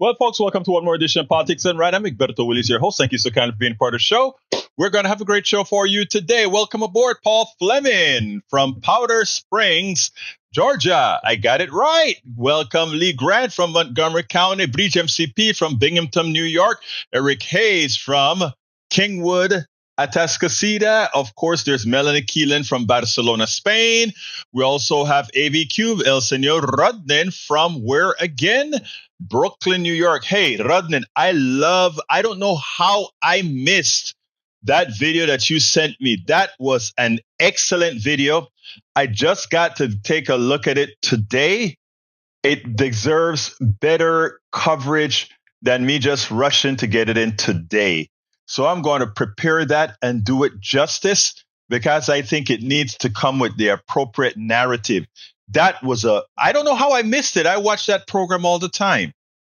Well, folks, welcome to one more edition of Politics and Right. I'm Egberto Willis, your host. Thank you so kindly for being part of the show. We're going to have a great show for you today. Welcome aboard, Paul Fleming from Powder Springs, Georgia. I got it right. Welcome, Lee Grant from Montgomery County, Bridge MCP from Binghamton, New York, Eric Hayes from Kingwood, Atascocita. Of course, there's Melanie Keelan from Barcelona, Spain. We also have AVQ, El Senor Rodnin from where again? Brooklyn, New York. Hey, Rodnin, I don't know how I missed that video that you sent me. That was an excellent video. I just got to take a look at it today. It deserves better coverage than me just rushing to get it in today. So I'm going to prepare that and do it justice because I think it needs to come with the appropriate narrative. I don't know how I missed it. I watch that program all the time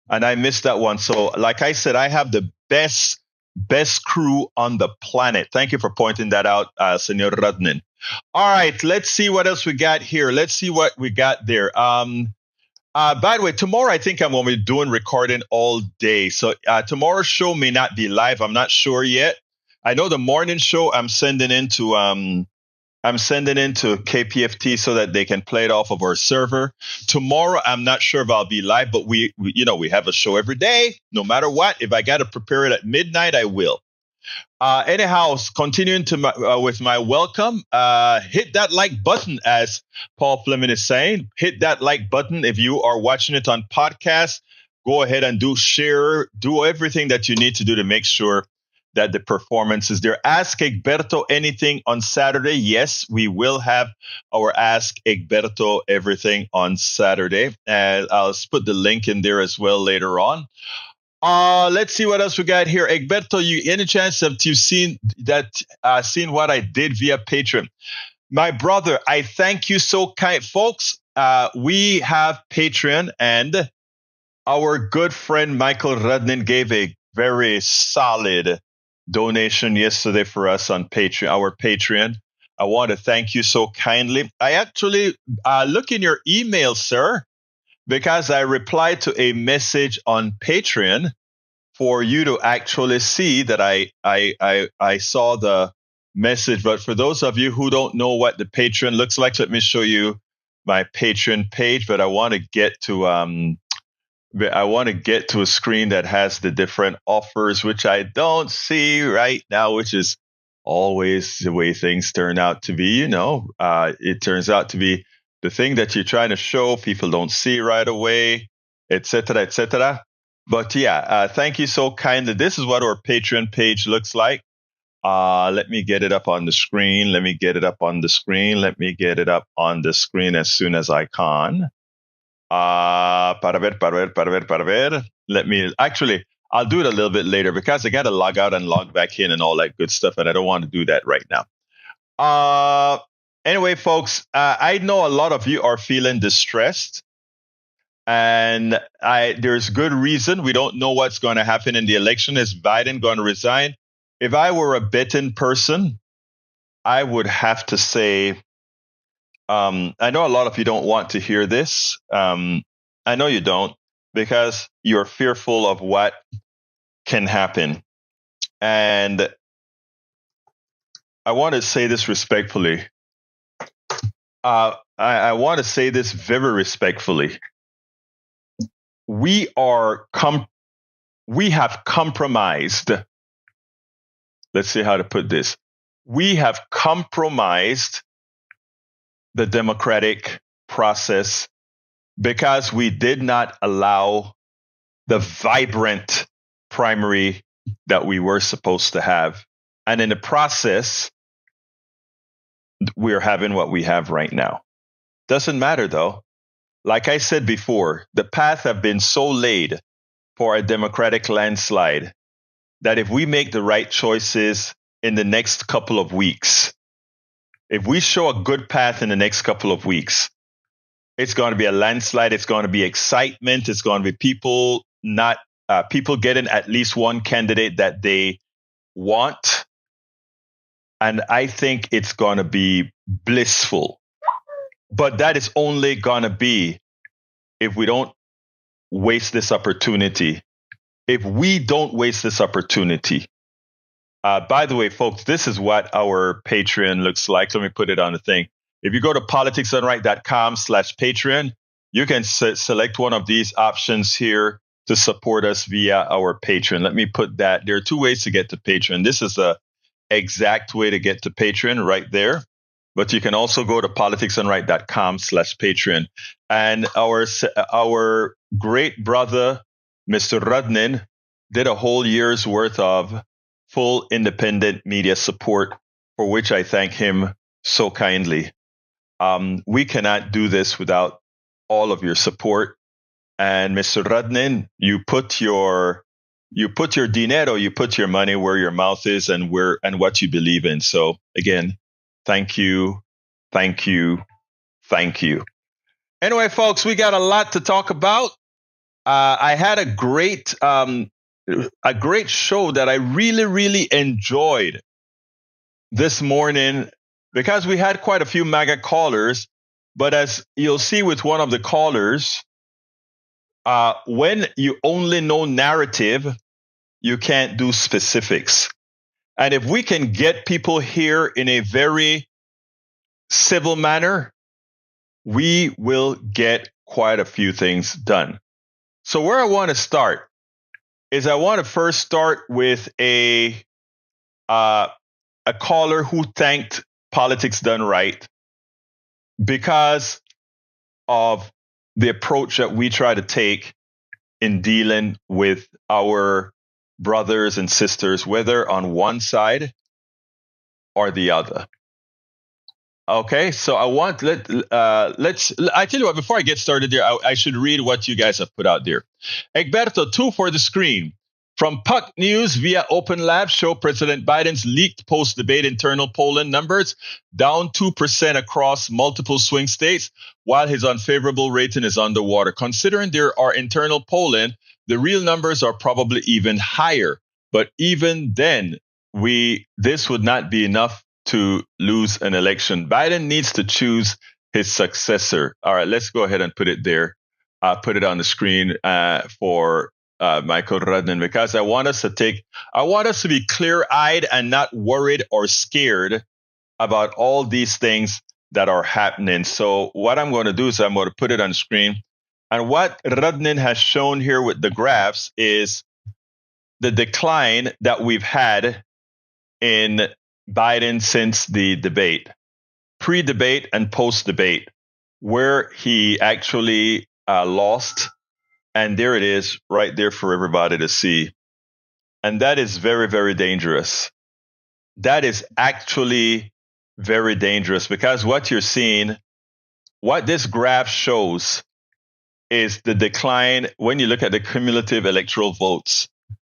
and I missed that one. So like I said, I have the best crew on the planet. Thank you for pointing that out, Senor Radnin. All right, let's see what else we got here. Let's see what we got there. By the way, tomorrow I think I'm going to be doing recording all day. So tomorrow's show may not be live. I'm not sure yet. I know the morning show I'm sending into KPFT so that they can play it off of our server. Tomorrow I'm not sure if I'll be live, but we have a show every day, no matter what. If I got to prepare it at midnight, I will. Anyhow, continuing with my welcome, hit that like button, as Paul Fleming is saying. Hit that like button if you are watching it on podcast. Go ahead and do everything that you need to do to make sure that the performance is there. Ask Egberto anything on Saturday. Yes, we will have our Ask Egberto everything on Saturday, and I'll put the link in there as well later on. Let's see what else we got here. Egberto, any chance have you seen what I did via Patreon? My brother, I thank you so kind. Folks, we have Patreon, and our good friend Michael Rudnin gave a very solid donation yesterday for us on Patreon, our Patreon. I want to thank you so kindly. I actually look in your email, sir, because I replied to a message on Patreon for you to actually see that I saw the message. But for those of you who don't know what the Patreon looks like, let me show you my Patreon page. But I want to get to a screen that has the different offers, which I don't see right now, which is always the way things turn out to be. It turns out to be the thing that you're trying to show, people don't see right away, etc., etc. But yeah, thank you so kindly. This is what our Patreon page looks like. Let me get it up on the screen. Let me get it up on the screen as soon as I can. Para ver. I'll do it a little bit later because I got to log out and log back in and all that good stuff, and I don't want to do that right now. Anyway, folks, I know a lot of you are feeling distressed, and there's good reason. We don't know what's going to happen in the election. Is Biden going to resign? If I were a betting person, I would have to say, I know a lot of you don't want to hear this. I know you don't, because you're fearful of what can happen. And I want to say this respectfully. I want to say this very respectfully. We have compromised. Let's see how to put this. We have compromised the democratic process because we did not allow the vibrant primary that we were supposed to have. And in the process, we're having what we have right now. Doesn't matter, though. Like I said before, the path have been so laid for a democratic landslide that if we make the right choices in the next couple of weeks, if we show a good path in the next couple of weeks, it's going to be a landslide. It's going to be excitement. It's going to be people getting at least one candidate that they want. And I think it's going to be blissful. But that is only going to be if we don't waste this opportunity, if we don't waste this opportunity, by the way, folks, this is what our Patreon looks like. Let me put it on the thing. If you go to politicsdoneright.com/Patreon, you can select one of these options here to support us via our Patreon. Let me put that. There are two ways to get to Patreon. This is the exact way to get to Patreon right there. But you can also go to politicsdoneright.com/Patreon. And our great brother, Mr. Rudnin, did a whole year's worth of full independent media support, for which I thank him so kindly. We cannot do this without all of your support. And Mr. Rudnin, you put your dinero, you put your money where your mouth is and what you believe in. So again, thank you, thank you, thank you. Anyway, folks, we got a lot to talk about. I had a great show that I really, really enjoyed this morning because we had quite a few MAGA callers. But as you'll see with one of the callers, when you only know narrative, you can't do specifics. And if we can get people here in a very civil manner, we will get quite a few things done. So where I want to start is I want to first start with a caller who thanked Politics Done Right because of the approach that we try to take in dealing with our brothers and sisters, whether on one side or the other. Okay, so I want I tell you what, before I get started there, I should read what you guys have put out there. Egberto, 2 for the screen. From Puck News via Open Lab show President Biden's leaked post-debate internal polling numbers down 2% across multiple swing states, while his unfavorable rating is underwater. Considering there are internal polling, the real numbers are probably even higher. But even then, this would not be enough to lose an election. Biden needs to choose his successor. All right, let's go ahead and put it there. Put it on the screen for Michael Rudnin, because I want us to be clear-eyed and not worried or scared about all these things that are happening. So what I'm going to do is I'm going to put it on the screen. And what Rudnin has shown here with the graphs is the decline that we've had in Biden since the debate, pre-debate and post-debate, where he actually lost. And there it is right there for everybody to see. And that is very, very dangerous. That is actually very dangerous because what you're seeing, what this graph shows is the decline when you look at the cumulative electoral votes,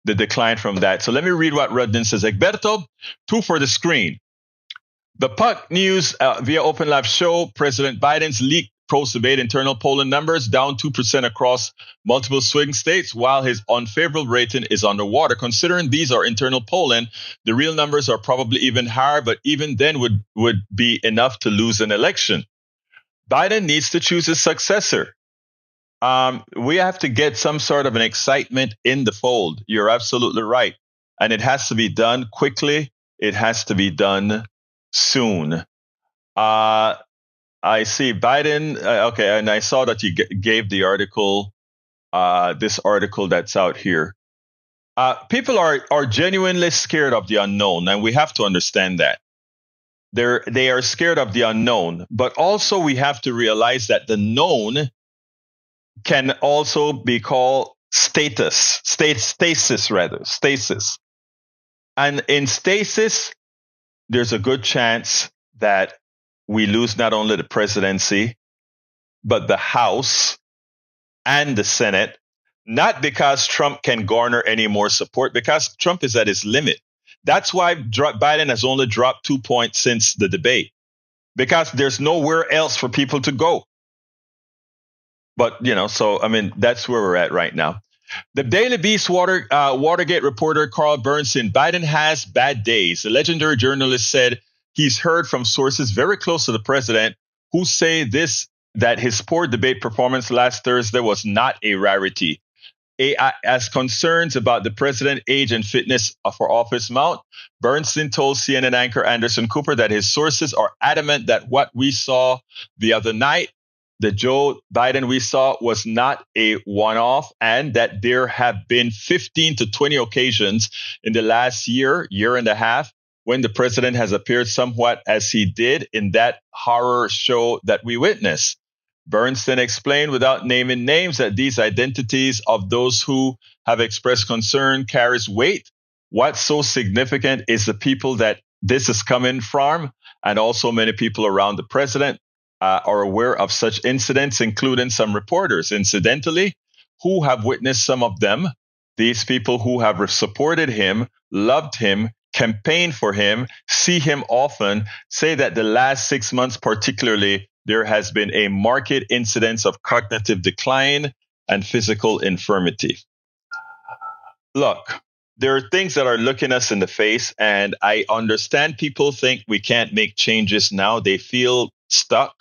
the decline from that. So let me read what Rudnin says. Egberto, 2 for the screen. The Puck News via Open Lab show President Biden's leaked post-debate internal polling numbers down 2% across multiple swing states, while his unfavorable rating is underwater. Considering these are internal polling, the real numbers are probably even higher, but even then would be enough to lose an election. Biden needs to choose his successor. We have to get some sort of an excitement in the fold. You're absolutely right. And it has to be done quickly. It has to be done soon. I see Biden. Okay, and I saw that you gave the article, this article that's out here. People are genuinely scared of the unknown, and we have to understand that. They are scared of the unknown, but also we have to realize that the known can also be called stasis. And in stasis, there's a good chance that we lose not only the presidency, but the House and the Senate, not because Trump can garner any more support, because Trump is at his limit. That's why Biden has only dropped 2 points since the debate, because there's nowhere else for people to go. But, that's where we're at right now. The Daily Beast Watergate reporter Carl Bernstein, Biden has bad days. The legendary journalist said he's heard from sources very close to the president who say this that his poor debate performance last Thursday was not a rarity. As concerns about the president's age and fitness for office mount, Bernstein told CNN anchor Anderson Cooper that his sources are adamant that what we saw the other night, the Joe Biden we saw, was not a one-off, and that there have been 15 to 20 occasions in the last year and a half when the president has appeared somewhat as he did in that horror show that we witnessed. Bernstein explained without naming names that these identities of those who have expressed concern carries weight. What's so significant is the people that this is coming from, and also many people around the president are aware of such incidents, including some reporters, incidentally, who have witnessed some of them. These people who have supported him, loved him, campaigned for him, see him often, say that the last 6 months particularly, there has been a marked incidence of cognitive decline and physical infirmity. Look, there are things that are looking us in the face, and I understand people think we can't make changes now. They feel stuck.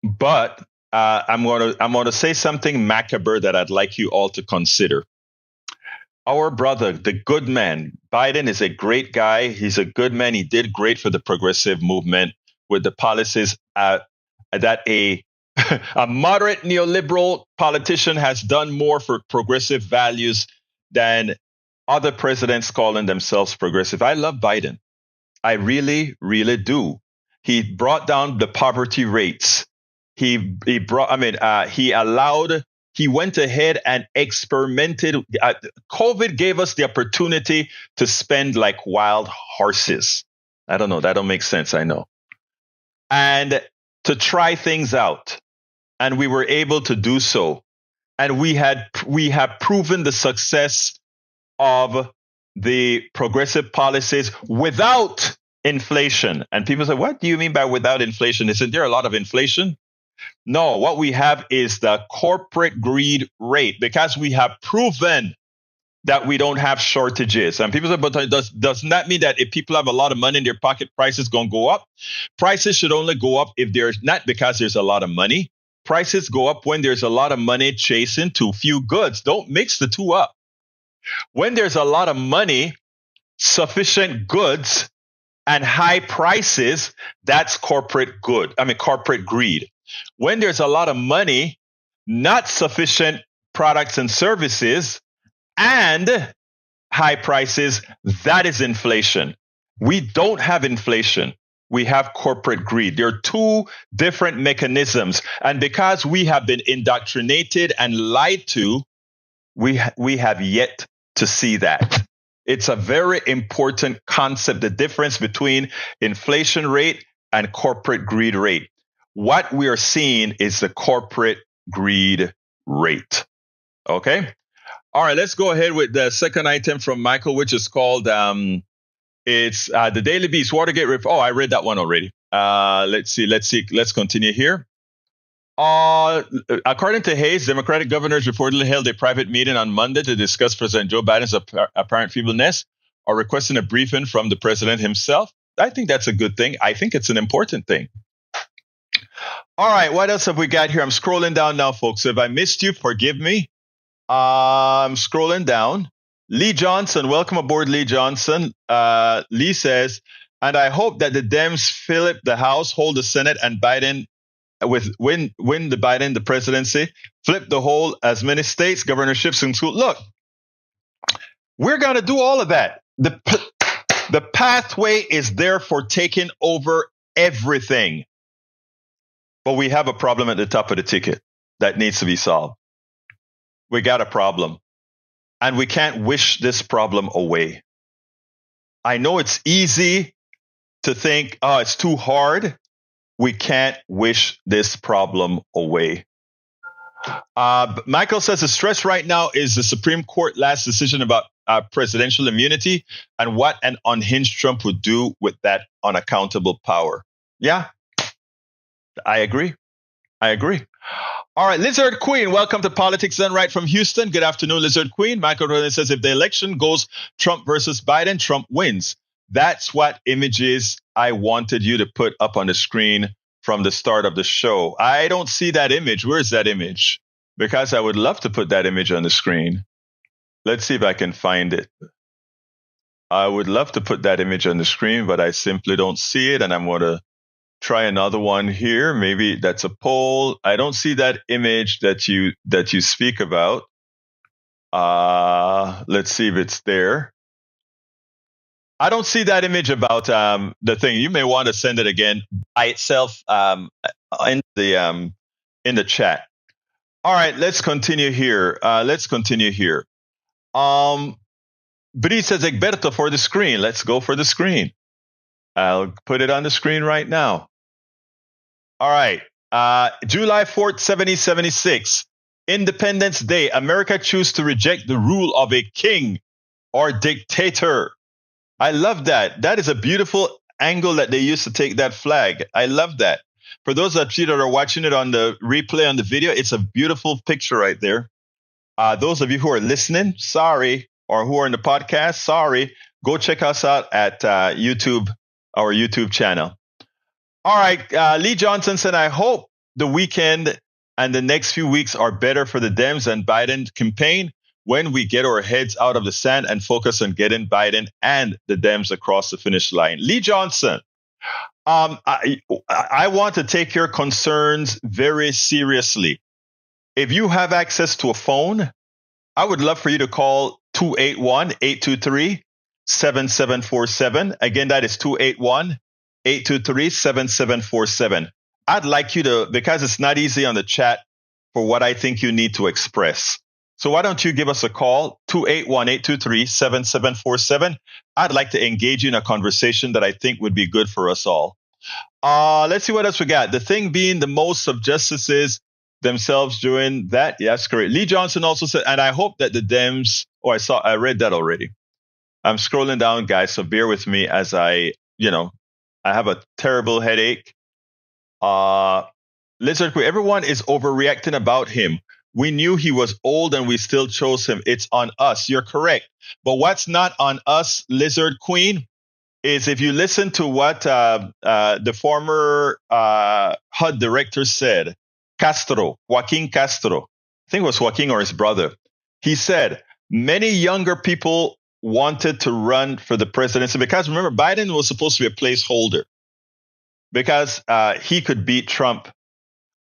But I'm going to say something macabre that I'd like you all to consider. Our brother, the good man, Biden is a great guy. He's a good man. He did great for the progressive movement with the policies that a moderate neoliberal politician has done more for progressive values than other presidents calling themselves progressive. I love Biden. I really, really do. He brought down the poverty rates. He went ahead and experimented. COVID gave us the opportunity to spend like wild horses. I don't know. That don't make sense. I know. And to try things out. And we were able to do so. And we have proven the success of the progressive policies without inflation. And people say, what do you mean by without inflation? Isn't there a lot of inflation? No, what we have is the corporate greed rate, because we have proven that we don't have shortages. And people say, but doesn't that mean that if people have a lot of money in their pocket, prices going to go up? Prices should only go up if there's not because there's a lot of money. Prices go up when there's a lot of money chasing too few goods. Don't mix the two up. When there's a lot of money, sufficient goods, and high prices, that's corporate greed. When there's a lot of money, not sufficient products and services, and high prices, that is inflation. We don't have inflation. We have corporate greed. There are two different mechanisms. And because we have been indoctrinated and lied to, we have yet to see that. It's a very important concept, the difference between inflation rate and corporate greed rate. What we are seeing is the corporate greed rate. Okay? All right, let's go ahead with the second item from Michael, which is called it's the Daily Beast, Watergate. Oh, I read that one already. Let's see. Let's continue here. According to Hayes, Democratic governors reportedly held a private meeting on Monday to discuss President Joe Biden's apparent feebleness or requesting a briefing from the president himself. I think that's a good thing. I think it's an important thing. All right, what else have we got here? I'm scrolling down now, folks. If I missed you, forgive me. I'm scrolling down. Lee Johnson, welcome aboard, Lee Johnson. Lee says, and I hope that the Dems flip the House, hold the Senate, and Biden win the Biden the presidency, flip the whole as many states, governorships, and school. Look, we're going to do all of that. The pathway is there for taking over everything. But we have a problem at the top of the ticket that needs to be solved. We got a problem. And we can't wish this problem away. I know it's easy to think, oh, it's too hard. We can't wish this problem away. Michael says the stress right now is the Supreme Court last decision about presidential immunity and what an unhinged Trump would do with that unaccountable power. Yeah, I agree. All right, Lizard Queen, welcome to Politics Done Right from Houston. Good afternoon, Lizard Queen. Michael Rollins says if the election goes Trump versus Biden, Trump wins. That's what images I wanted you to put up on the screen from the start of the show. I don't see that image. Where's that image? Because I would love to put that image on the screen. Let's see if I can find it. I would love to put that image on the screen, but I simply don't see it. And I'm going to try another one here. Maybe that's a poll. I don't see that image that you speak about. Let's see if it's there. I don't see that image about the thing. You may want to send it again by itself in the chat. All right, let's continue here. Bree says, Egberto, for the screen. Let's go for the screen. I'll put it on the screen right now. All right. July 4th, 1776. Independence Day. America choose to reject the rule of a king or dictator. I love that. That is a beautiful angle that they used to take that flag. I love that. For those of you that are watching it on the replay on the video, it's a beautiful picture right there. Those of you who are listening, sorry, or who are in the podcast, sorry, go check us out at YouTube, our YouTube channel. All right, Lee Johnson said, I hope the weekend and the next few weeks are better for the Dems and Biden campaign when we get our heads out of the sand and focus on getting Biden and the Dems across the finish line. Lee Johnson, I want to take your concerns very seriously. If you have access to a phone, I would love for you to call 281-823-7747. Again, that is 281-823-7747. I'd like you to, because it's not easy on the chat for what I think you need to express. So why don't you give us a call, 281-823-7747. I'd like to engage you in a conversation that I think would be good for us all. Let's see what else we got. The thing being the most of justices themselves doing that. Yeah, that's great. Lee Johnson also said, and I hope that the Dems, I read that already. I'm scrolling down, guys, so bear with me as I have a terrible headache. Lizard Queen, everyone is overreacting about him. We knew he was old and we still chose him. It's on us. You're correct. But what's not on us, Lizard Queen, is if you listen to what the former HUD director said, Joaquin Castro, I think it was Joaquin or his brother. He said, many younger people wanted to run for the presidency because remember, Biden was supposed to be a placeholder because he could beat Trump.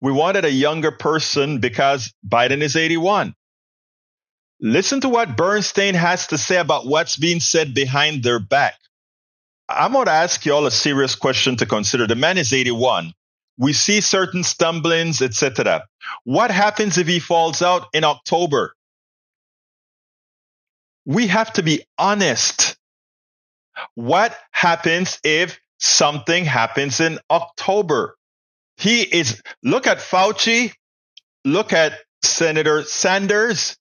We wanted a younger person because Biden is 81. Listen to what Bernstein has to say about what's being said behind their back. I'm going to ask you all a serious question to consider. The man is 81. We see certain stumblings, etc. What happens if he falls out in October? We have to be honest. What happens if something happens in October? Look at Fauci, look at Senator Sanders,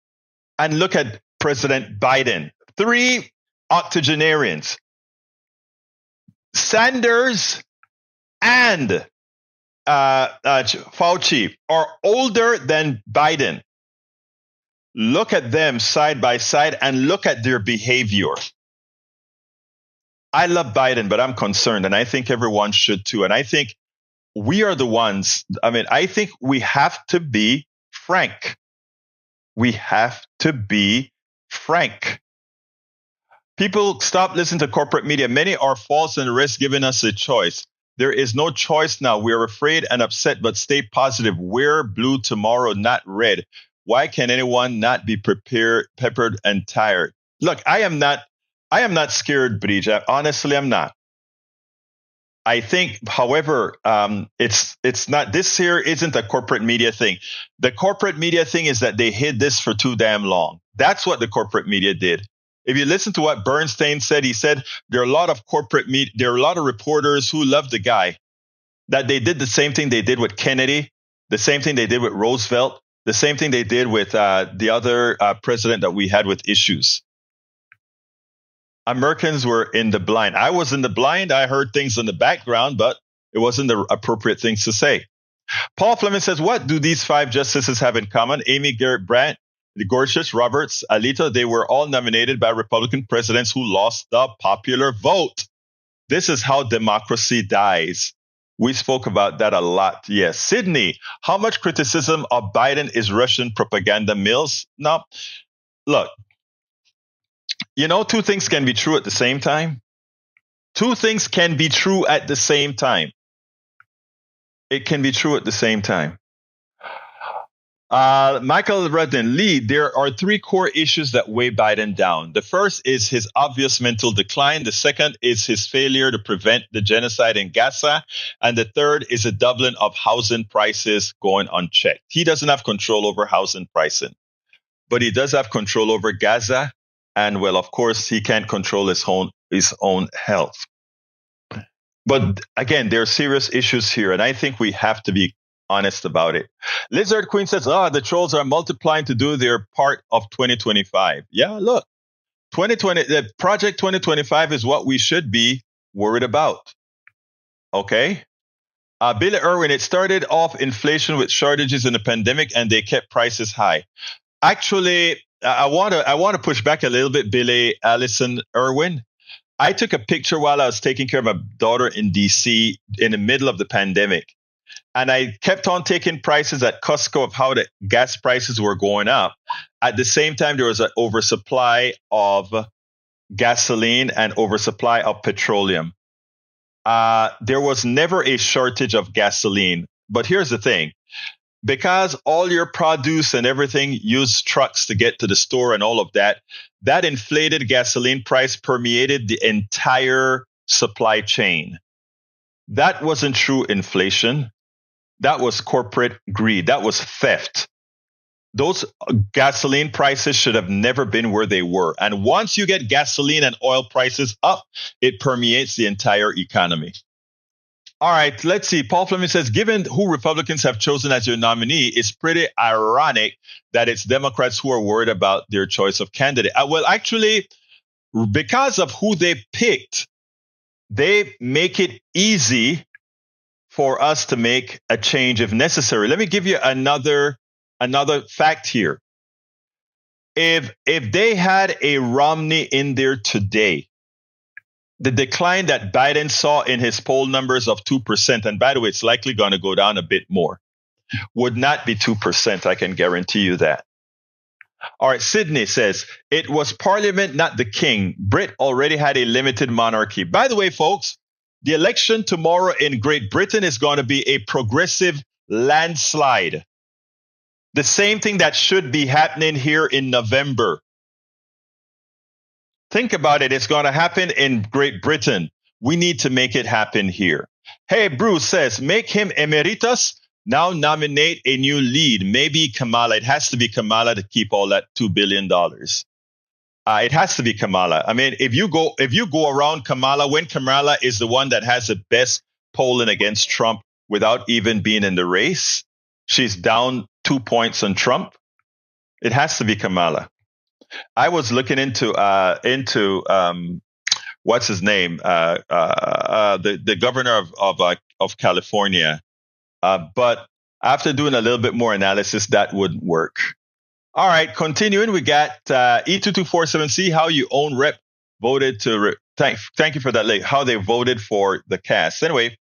and look at President Biden. 3 octogenarians. Sanders and Fauci are older than Biden. Look at them side by side and look at their behavior. I love Biden, but I'm concerned, and I think everyone should too. And I think we are the ones. I think we have to be frank. We have to be frank. People stop listening to corporate media. Many are false and the rest giving us a choice. There is no choice now. We are afraid and upset, but stay positive. Wear blue tomorrow, not red. Why can anyone not be prepared, peppered, and tired? Look, I am not scared, Brija. Honestly, I'm not. I think, however, it's not. This here isn't a corporate media thing. The corporate media thing is that they hid this for too damn long. That's what the corporate media did. If you listen to what Bernstein said, he said there are a lot of corporate media, there are a lot of reporters who love the guy. That they did the same thing they did with Kennedy, the same thing they did with Roosevelt, the same thing they did with the other president that we had with issues. Americans were in the blind. I was in the blind. I heard things in the background, but it wasn't the appropriate things to say. Paul Fleming says, what do these 5 justices have in common? Amy Garrett Brandt, Gorsuch, Roberts, Alito, they were all nominated by Republican presidents who lost the popular vote. This is how democracy dies. We spoke about that a lot. Yes. Sydney, how much criticism of Biden is Russian propaganda mills? Now, look, two things can be true at the same time. Two things can be true at the same time. It can be true at the same time. Michael Rudden, Lee, there are three core issues that weigh Biden down. The first is his obvious mental decline. The second is his failure to prevent the genocide in Gaza. And the third is a doubling of housing prices going unchecked. He doesn't have control over housing pricing, but he does have control over Gaza. And well, of course, he can't control his own health. But again, there are serious issues here, and I think we have to be honest about it. Lizard Queen says, the trolls are multiplying to do their part of 2025. Yeah, look, the Project 2025 is what we should be worried about. Okay? Billy Irwin, it started off inflation with shortages in the pandemic, and they kept prices high. Actually, I want to push back a little bit, Billy Allison Irwin. I took a picture while I was taking care of my daughter in DC in the middle of the pandemic. And I kept on taking prices at Costco of how the gas prices were going up. At the same time, there was an oversupply of gasoline and oversupply of petroleum. There was never a shortage of gasoline. But here's the thing. Because all your produce and everything use trucks to get to the store and all of that, that inflated gasoline price permeated the entire supply chain. That wasn't true inflation. That was corporate greed. That was theft. Those gasoline prices should have never been where they were. And once you get gasoline and oil prices up, it permeates the entire economy. All right, let's see. Paul Fleming says, given who Republicans have chosen as your nominee, it's pretty ironic that it's Democrats who are worried about their choice of candidate. Well, actually, because of who they picked, they make it easy for us to make a change if necessary. Let me give you another fact here. If they had a Romney in there today, the decline that Biden saw in his poll numbers of 2%, and by the way, it's likely going to go down a bit more, would not be 2%. I can guarantee you that. All right, Sydney says, it was Parliament, not the king. Brit already had a limited monarchy. By the way, folks, the election tomorrow in Great Britain is going to be a progressive landslide. The same thing that should be happening here in November. Think about it. It's going to happen in Great Britain. We need to make it happen here. Hey, Bruce says, make him emeritus. Now nominate a new lead. Maybe Kamala. It has to be Kamala to keep all that $2 billion. It has to be Kamala. I mean, if you go around Kamala, when Kamala is the one that has the best polling against Trump without even being in the race, she's down 2 points on Trump. It has to be Kamala. I was looking into what's his name, the governor of California, but after doing a little bit more analysis, that wouldn't work. All right, continuing, we got E2247C. How you own rep voted to thank you for that. How they voted for the cast. Anyway,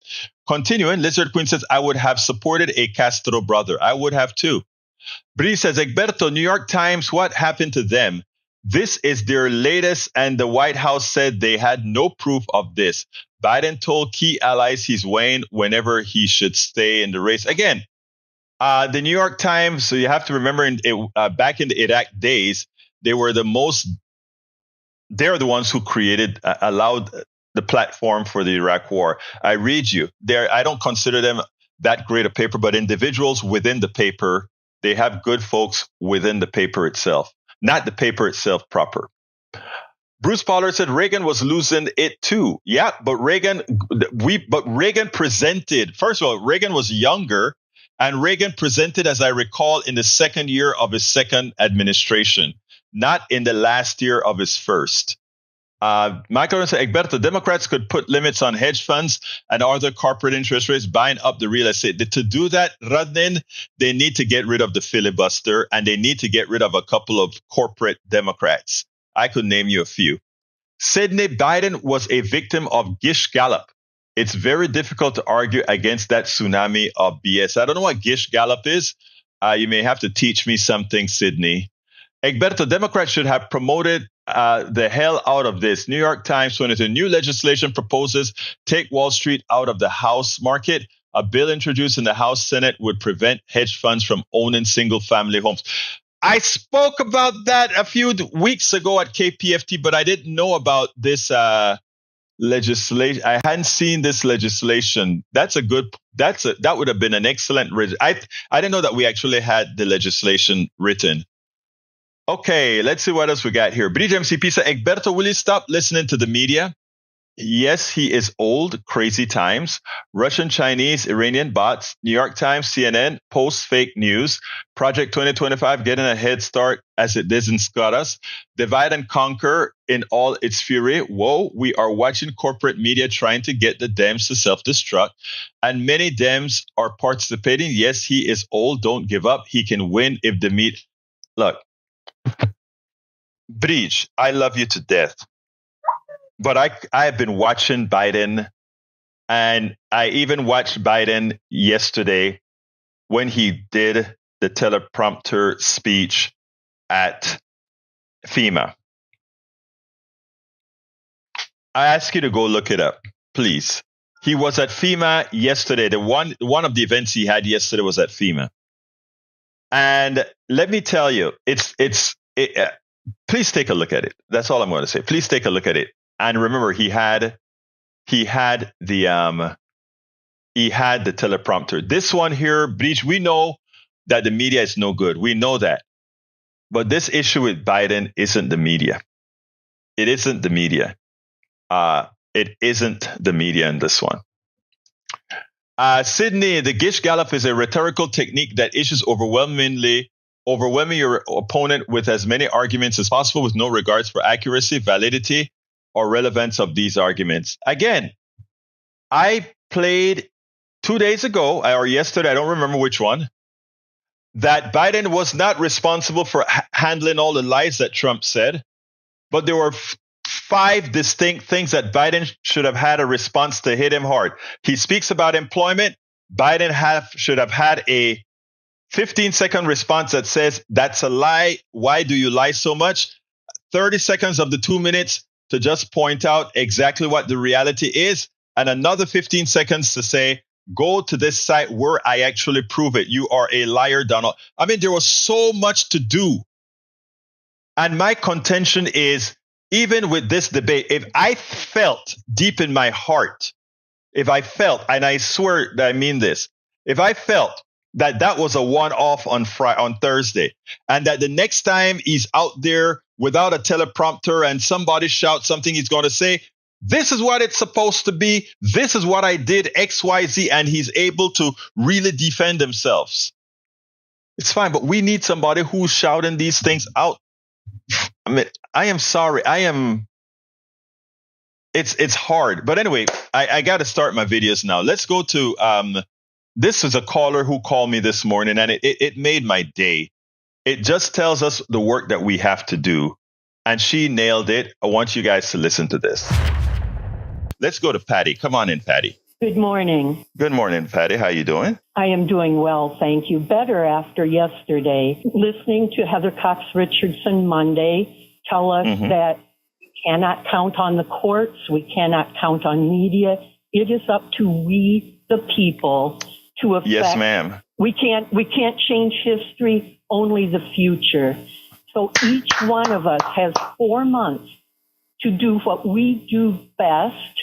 continuing, Lizard Queen says I would have supported a Castro brother. I would have too. Bree says, Egberto, New York Times, what happened to them? This is their latest, and the White House said they had no proof of this. Biden told key allies he's weighing whenever he should stay in the race. Again, the New York Times, so you have to remember, back in the Iraq days, they're the ones who allowed the platform for the Iraq war. I read you. I don't consider them that great a paper, but individuals within the paper, they have good folks within the paper itself, not the paper itself proper. Bruce Pollard said Reagan was losing it too. Yeah, but Reagan presented, first of all, Reagan was younger, and Reagan presented, as I recall, in the second year of his second administration, not in the last year of his first. Michael said, Egberto, Democrats could put limits on hedge funds and other corporate interest rates buying up the real estate. To do that, Radnin, they need to get rid of the filibuster, and they need to get rid of a couple of corporate Democrats. I could name you a few. Sidney Biden was a victim of Gish Gallop. It's very difficult to argue against that tsunami of BS. I don't know what Gish Gallop is. You may have to teach me something, Sydney. Egberto, Democrats should have promoted the hell out of this. New York Times, when it's a new legislation proposes take Wall Street out of the house market. A bill introduced in the House Senate would prevent hedge funds from owning single-family homes. I spoke about that a few weeks ago at KPFT, but I didn't know about this legislation. I hadn't seen this legislation. That would have been an excellent. I didn't know that we actually had the legislation written. Okay, let's see what else we got here. Bridge MCP said, Egberto, will you stop listening to the media? Yes, he is old, crazy times. Russian, Chinese, Iranian bots, New York Times, CNN, post fake news. Project 2025 getting a head start as it doesn't scot us. Divide and conquer in all its fury. Whoa, we are watching corporate media trying to get the Dems to self-destruct. And many Dems are participating. Yes, he is old. Don't give up. He can win if the meat. Look, Bridge, I love you to death. But I have been watching Biden, and I even watched Biden yesterday when he did the teleprompter speech at FEMA. I ask you to go look it up, please. He was at FEMA yesterday. One of the events he had yesterday was at FEMA. And let me tell you, please take a look at it. That's all I'm going to say. Please take a look at it. And remember, he had the teleprompter. This one here, Breach, we know that the media is no good. We know that. But this issue with Biden isn't the media. It isn't the media. It isn't the media in this one. Sydney, the Gish Gallop is a rhetorical technique that issues overwhelming your opponent with as many arguments as possible with no regards for accuracy, validity, or relevance of these arguments. Again, I played 2 days ago or yesterday, I don't remember which one, that Biden was not responsible for handling all the lies that Trump said, but there were 5 distinct things that Biden should have had a response to hit him hard. He speaks about employment. Biden should have had a 15-second response that says, that's a lie. Why do you lie so much? 30 seconds of the 2 minutes to just point out exactly what the reality is, and another 15 seconds to say, go to this site where I actually prove it. You are a liar, Donald. I mean, there was so much to do. And my contention is, even with this debate, if I felt deep in my heart, and I swear that I mean this, if I felt that was a one-off on Thursday, and that the next time he's out there without a teleprompter and somebody shouts something he's going to say, this is what it's supposed to be. This is what I did, X, Y, Z, and he's able to really defend himself. It's fine, but we need somebody who's shouting these things out. I mean, I am sorry. It's hard. But anyway, I got to start my videos now. Let's go to, this is a caller who called me this morning, and it made my day. It just tells us the work that we have to do. And she nailed it. I want you guys to listen to this. Let's go to Patty. Come on in, Patty. Good morning. Good morning, Patty. How you doing? I am doing well, thank you. Better after yesterday. Listening to Heather Cox Richardson Monday tell us that we cannot count on the courts, we cannot count on media. It is up to we, the people, to affect. Yes, ma'am. We can't change history, only the future. So each one of us has 4 months to do what we do best.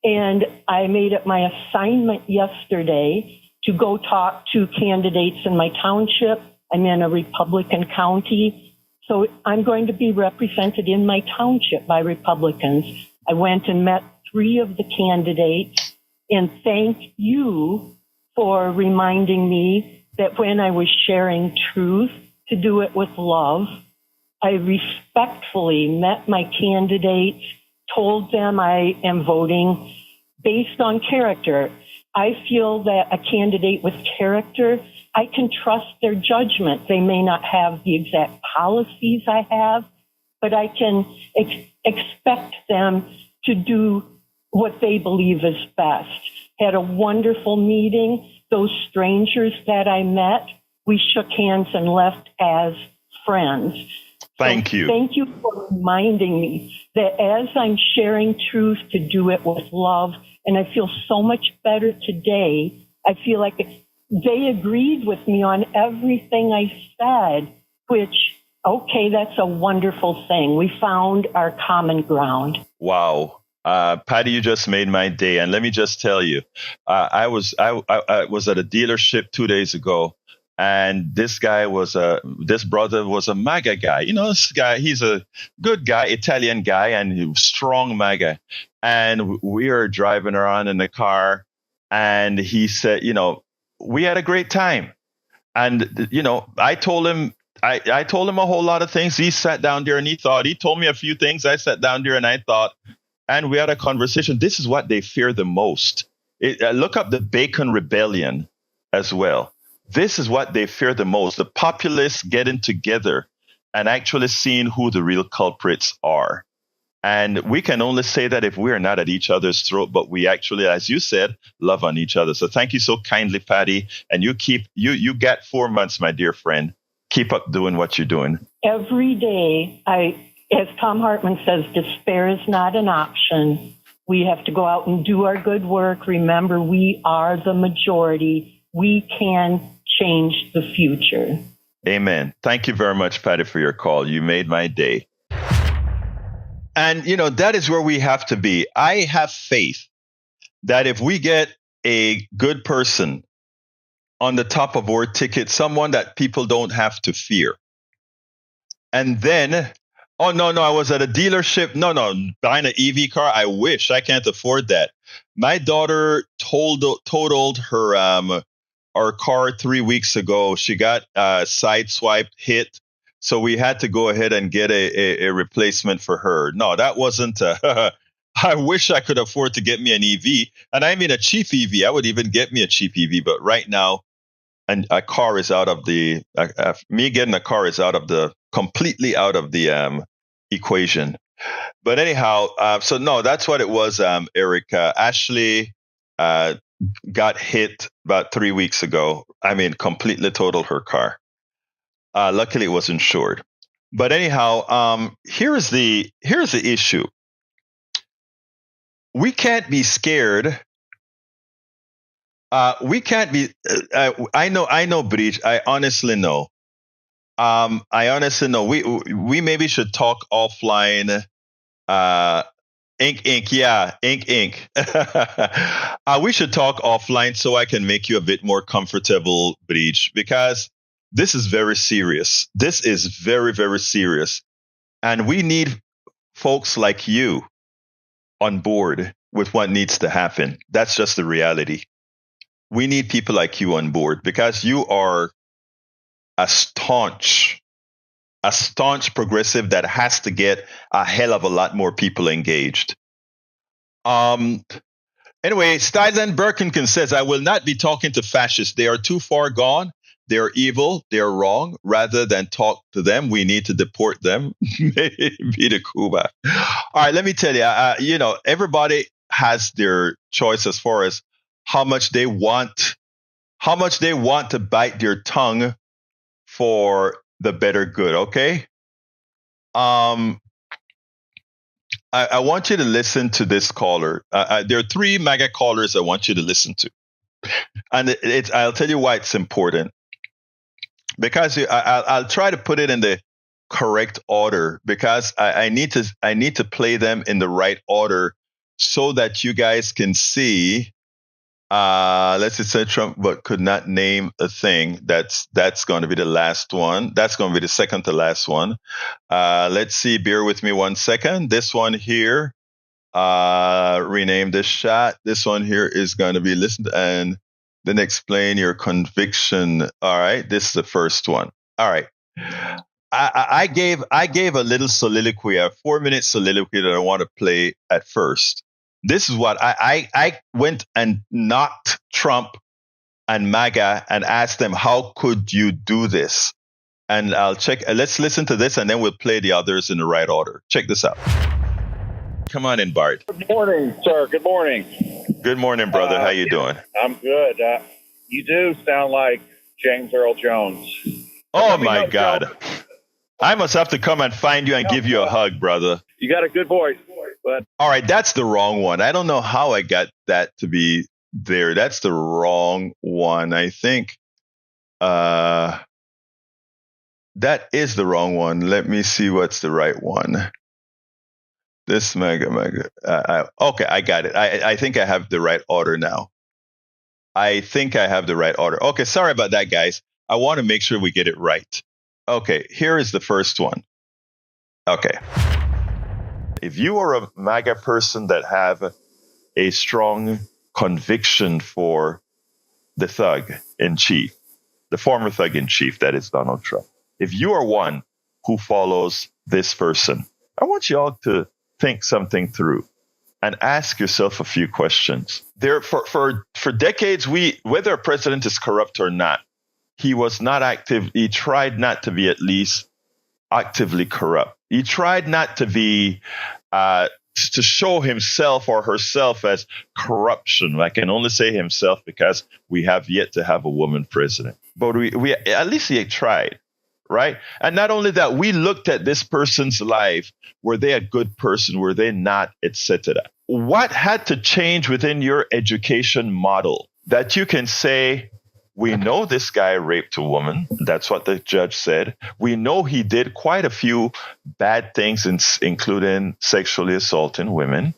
And I made it my assignment yesterday to go talk to candidates in my township. I'm in a Republican county, so I'm going to be represented in my township by Republicans. I went and met 3 of the candidates, and thank you for reminding me that when I was sharing truth, to do it with love. I respectfully met my candidates, told them I am voting based on character. I feel that a candidate with character, I can trust their judgment. They may not have the exact policies I have, but I can expect them to do what they believe is best. Had a wonderful meeting. Those strangers that I met, we shook hands and left as friends. Thank you. Thank you for reminding me that as I'm sharing truth, to do it with love. And I feel so much better today. I feel like they agreed with me on everything I said, which, okay, that's a wonderful thing. We found our common ground. Wow. Patty, you just made my day. And let me just tell you, I was at a dealership 2 days ago, and this brother was a MAGA guy. You know, this guy, he's a good guy, Italian guy, and he was strong MAGA. And we are driving around in the car, and he said, you know, we had a great time. And, you know, I told him a whole lot of things. He sat down there and he told me a few things. I sat down there and I thought, and we had a conversation. This is what they fear the most. Look up the Bacon Rebellion as well. This is what they fear the most. The populists getting together and actually seeing who the real culprits are. And we can only say that if we are not at each other's throat, but we actually, as you said, love on each other. So thank you so kindly, Patty. And you got 4 months, my dear friend. Keep up doing what you're doing. Every day, as Tom Hartman says, despair is not an option. We have to go out and do our good work. Remember, we are the majority. We can change the future. Amen. Thank you very much, Patty, for your call. You made my day. And, you know, that is where we have to be. I have faith that if we get a good person on the top of our ticket, someone that people don't have to fear. And then, oh, no, I was at a dealership. No, buying an EV car. I wish. I can't afford that. My daughter totaled her car 3 weeks ago. She got sideswiped, hit. So we had to go ahead and get a replacement for her. No, that wasn't. I wish I could afford to get me an EV. And I mean a cheap EV. I would even get me a cheap EV. But right now, and a car is out of the, me getting a car is completely out of the equation. But anyhow, so no, that's what it was, Erica. Ashley got hit about 3 weeks ago. I mean, completely totaled her car. Luckily, it was insured. But anyhow, here's the issue. We can't be scared. We can't be. I know, Bridge. I honestly know. We maybe should talk offline. Ink. Yeah, ink. We should talk offline so I can make you a bit more comfortable, Bridge, because this is very serious. This is very, very serious. And we need folks like you on board with what needs to happen. That's just the reality. We need people like you on board because you are a staunch progressive that has to get a hell of a lot more people engaged. Anyway, Stylen Birkinkin says, I will not be talking to fascists. They are too far gone. They're evil. They're wrong. Rather than talk to them, we need to deport them. Maybe to Cuba. All right, let me tell you, everybody has their choice as far as how much they want to bite their tongue for the better good. Okay. I want you to listen to this caller. There are 3 MAGA callers I want you to listen to. And I'll tell you why it's important. Because I'll try to put it in the correct order because I need to play them in the right order so that you guys can see. Let's say Trump, but could not name a thing. That's going to be the last one. That's going to be the second to last one. Let's see. Bear with me 1 second. This one here, rename this shot. This one here is going to be listened and then explain your conviction. All right. This is the first one. All right. I gave a little soliloquy, a 4-minute soliloquy that I want to play at first. This is what I went and knocked Trump and MAGA and asked them, how could you do this? And I'll check. Let's listen to this and then we'll play the others in the right order. Check this out. Come on in, Bart. Good morning, sir. Good morning. Good morning, brother. How you doing? I'm good. You do sound like James Earl Jones. Oh, my God. I must have to come and find you and give you a hug, brother. You got a good voice, but All right, that's the wrong one. I don't know how I got that to be there. That's the wrong one. I think that is the wrong one. Let me see what's the right one. This MAGA. Okay, I got it. I think I have the right order now. Okay, sorry about that, guys. I want to make sure we get it right. Okay, here is the first one. Okay. If you are a MAGA person that have a strong conviction for the thug in chief, the former thug in chief, that is Donald Trump. If you are one who follows this person, I want you all to think something through and ask yourself a few questions. There, for decades, whether a president is corrupt or not, he was not active. He tried not to be at least actively corrupt. He tried not to be to show himself or herself as corruption. I can only say himself because we have yet to have a woman president. But we at least he tried, right? And not only that, we looked at this person's life. Were they a good person? Were they not, etc.? What had to change within your education model that you can say, we know this guy raped a woman. That's what the judge said. We know he did quite a few bad things, including sexually assaulting women.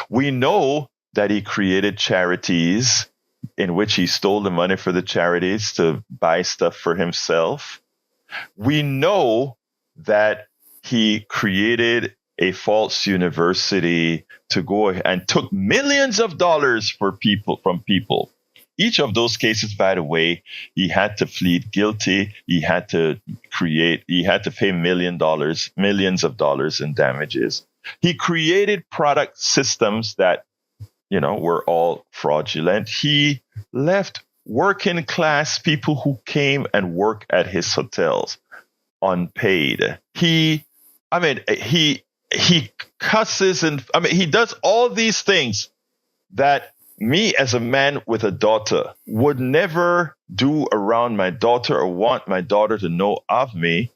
We know that he created charities in which he stole the money for the charities to buy stuff for himself. We know that he created a false university to go and took millions of dollars from people. Each of those cases, by the way, he had to plead guilty. He had to pay millions of dollars in damages. He created product systems that, were all fraudulent. He left working class people who came and work at his hotels unpaid. He cusses and he does all these things that me as a man with a daughter would never do around my daughter or want my daughter to know of me,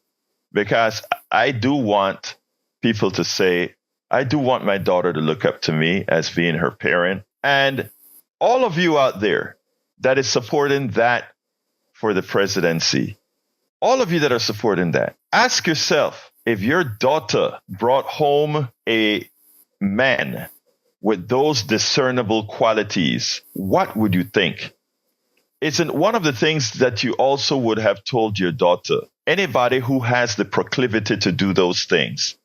because I do want people to say, I do want my daughter to look up to me as being her parent. And all of you out there that is supporting that for the presidency, all of you that are supporting that, ask yourself, if your daughter brought home a man with those discernible qualities, what would you think? Isn't one of the things that you also would have told your daughter, anybody who has the proclivity to do those things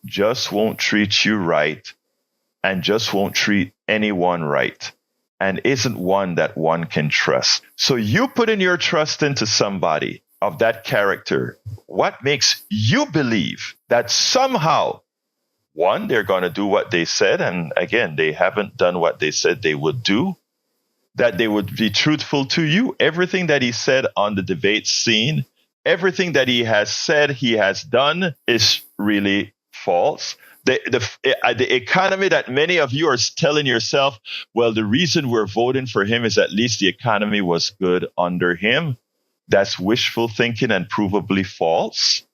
just won't treat you right and just won't treat anyone right, and isn't one that one can trust. So you putting your trust into somebody of that character, what makes you believe that somehow, one, they're going to do what they said, and again, they haven't done what they said they would do, that they would be truthful to you? Everything that he said on the debate scene, everything that he has said he has done is really false. The economy that many of you are telling yourself, well, the reason we're voting for him is at least the economy was good under him. That's wishful thinking and provably false.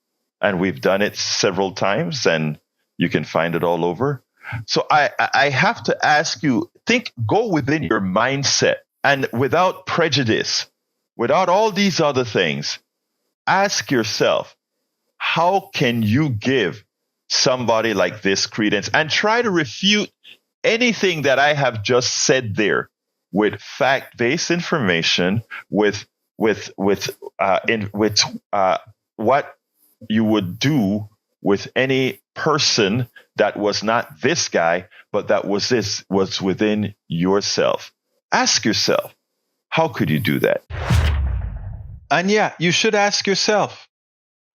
And we've done it several times, and you can find it all over. So I have to ask you, go within your mindset, and without prejudice, without all these other things, ask yourself, how can you give somebody like this credence, and try to refute anything that I have just said there with fact-based information, with what you would do with any person that was not this guy, but that was within yourself. Ask yourself, how could you do that? And yeah, you should ask yourself,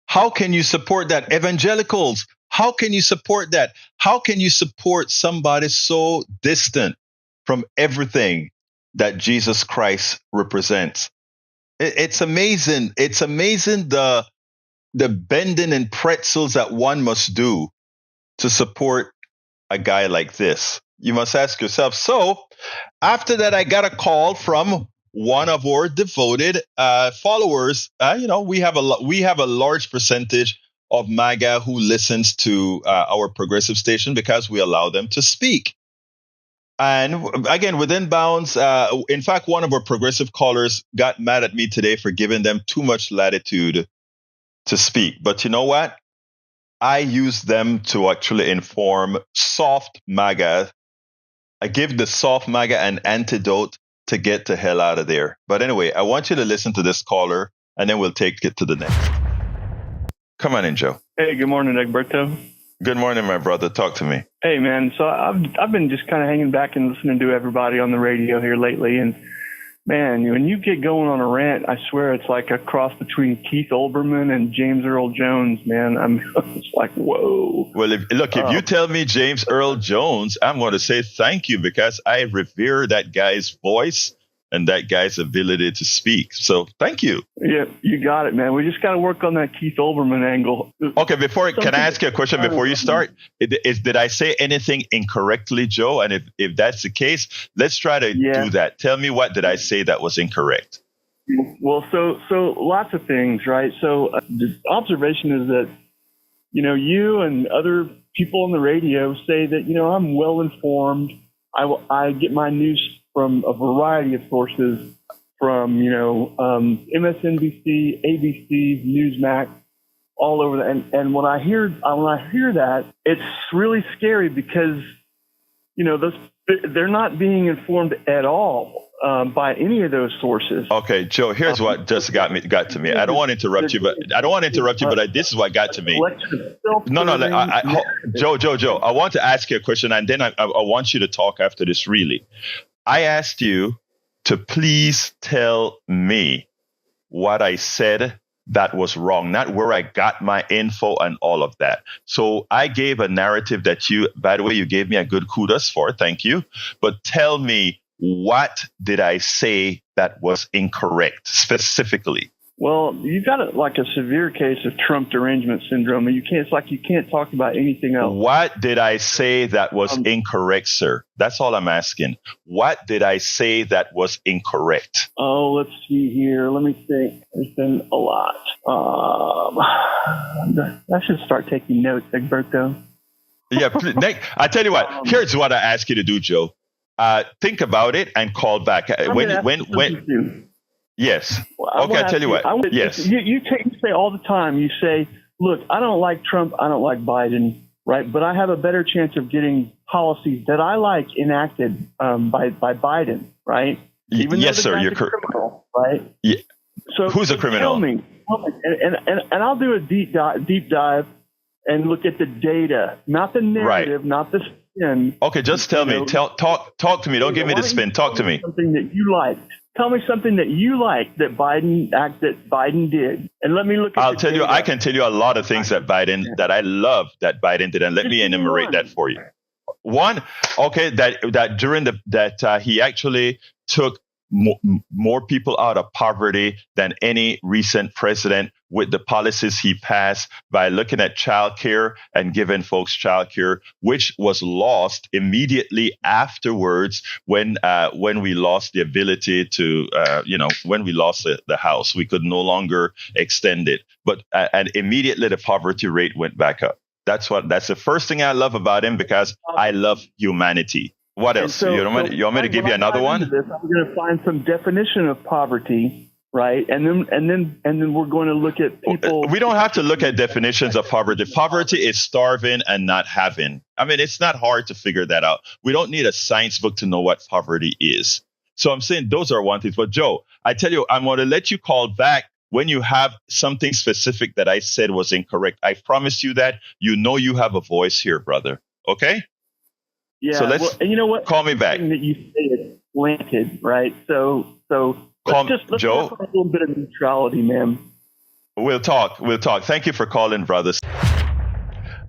how can you support that? Evangelicals, how can you support that? How can you support somebody so distant from everything that Jesus Christ represents? It's amazing. It's amazing the bending and pretzels that one must do to support a guy like this? You must ask yourself. So after that, I got a call from one of our devoted followers. We have a large percentage of MAGA who listens to our progressive station because we allow them to speak. And again, within bounds, in fact, one of our progressive callers got mad at me today for giving them too much latitude to speak. But you know what? I use them to actually inform soft MAGA. I give the soft MAGA an antidote to get the hell out of there. But anyway, I want you to listen to this caller, and then we'll take it to the next. Come on in, Joe. Hey, good morning, Egberto. Good morning, my brother. Talk to me. Hey, man. So I've been just kind of hanging back and listening to everybody on the radio here lately. And, man, when you get going on a rant, I swear it's like a cross between Keith Olbermann and James Earl Jones, man. It's like, whoa. Well, if you tell me James Earl Jones, I'm going to say thank you because I revere that guy's voice and that guy's ability to speak. So thank you. Yeah, you got it, man. We just got to work on that Keith Olbermann angle. Okay, can I ask you a question before you start? Did I say anything incorrectly, Joe? And if that's the case, let's try to do that. Tell me, what did I say that was incorrect? Well, so lots of things, right? So the observation is that, you and other people on the radio say that, I'm well informed. I get my news from a variety of sources, from MSNBC, ABC, Newsmax, all over. And when I hear that, it's really scary because they're not being informed at all by any of those sources. Okay, Joe. Here's what just got to me. I don't want to interrupt you, but this is what got to me. No. Joe. I want to ask you a question, and then I want you to talk after this. Really. I asked you to please tell me what I said that was wrong, not where I got my info and all of that. So I gave a narrative that by the way, you gave me a good kudos for. Thank you. But tell me, what did I say that was incorrect specifically? Well, you've got a severe case of Trump derangement syndrome. You can't talk about anything else. What did I say that was incorrect, sir? That's all I'm asking. What did I say that was incorrect? Oh, let's see here. Let me think. There's been a lot. I should start taking notes, Egberto. Yeah, I tell you what. Here's what I ask you to do, Joe. Think about it and call back. Yes. Well, okay, I tell you what. Yes. You say all the time, you say, look, I don't like Trump, I don't like Biden, right? But I have a better chance of getting policies that I like enacted by Biden, right? Even yes, sir. You're correct. Right? Yeah. So who's a criminal? Tell me, and I'll do a deep dive and look at the data, not the narrative, not the spin. Okay, just tell me. Talk to me. Don't give me the spin. Talk to me. Something that you like. Tell me something that you like that Biden did, and let me look at. I can tell you a lot of things that I love that Biden did, and let me enumerate that for you. One, okay, that during that he actually took more people out of poverty than any recent president with the policies he passed by looking at childcare and giving folks childcare, which was lost immediately afterwards when we lost the ability to, when we lost the house, we could no longer extend it. But and immediately the poverty rate went back up. That's the first thing I love about him, because I love humanity. What else? So, you want me to give you another one? I'm going to find some definition of poverty, right? And then we're going to look at people. We don't have to look at definitions of poverty. Poverty is starving and not having. I mean, it's not hard to figure that out. We don't need a science book to know what poverty is. So I'm saying those are one thing. But Joe, I tell you, I'm going to let you call back when you have something specific that I said was incorrect. I promise you that. You have a voice here, brother. Okay? Yeah. So let's. And you know what? Call me back. That you say is slanted, right? So let's Joe. have a little bit of neutrality, man. We'll talk. Thank you for calling, brothers.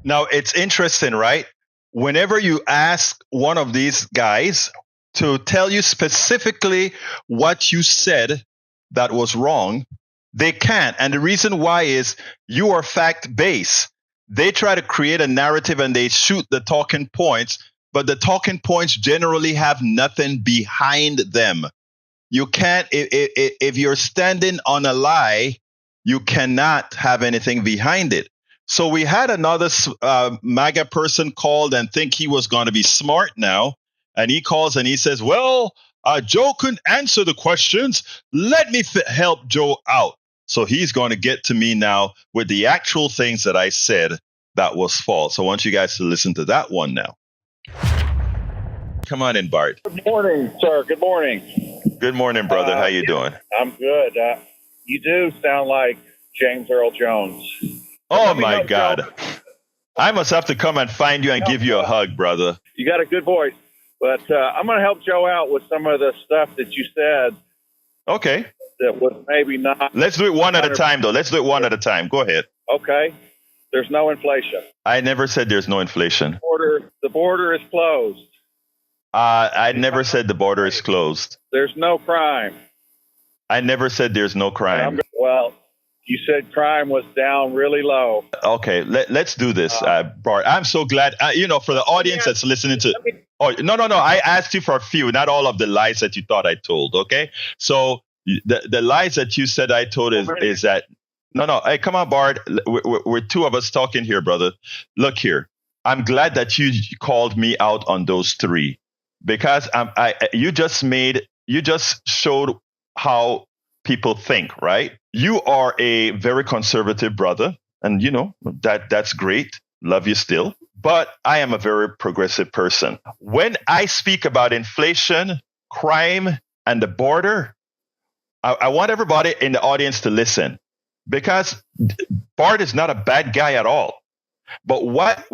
Now it's interesting, right? Whenever you ask one of these guys to tell you specifically what you said that was wrong, they can't. And the reason why is you are fact-based. they try to create a narrative and they shoot the talking points, but the talking points generally have nothing behind them. You can't, if you're standing on a lie, you cannot have anything behind it. So we had another MAGA person called and think he was going to be smart now. And he calls and he says, well, Joe couldn't answer the questions. Let me help Joe out. So he's going to get to me now with the actual things that I said that was false. So I want you guys to listen to that one now. Come on in, Bart. Good morning, sir. Good morning. Good morning, brother. How you doing? I'm good. You do sound like James Earl Jones. Oh, my God. I must have to come and find you and give you a hug, brother. You got a good voice. But I'm going to help Joe out with some of the stuff that you said. Okay. That was maybe not. Let's do it one at a time, though. Let's do it one at a time. Go ahead. Okay. There's no inflation. I never said there's no inflation. The border is closed. I never said the border is closed. There's no crime. I never said there's no crime. Well, you said crime was down really low. Okay, let's do this, Bart. I'm so glad, for the audience that's listening to... Oh, no. I asked you for a few, not all of the lies that you thought I told, okay? So the lies that you said I told is that... No. Hey, come on, Bart. We're two of us talking here, brother. Look here. I'm glad that you called me out on those three. Because you just showed how people think, right? You are a very conservative brother, and that's great. Love you still. But I am a very progressive person. When I speak about inflation, crime, and the border, I want everybody in the audience to listen, because Bart is not a bad guy at all. But what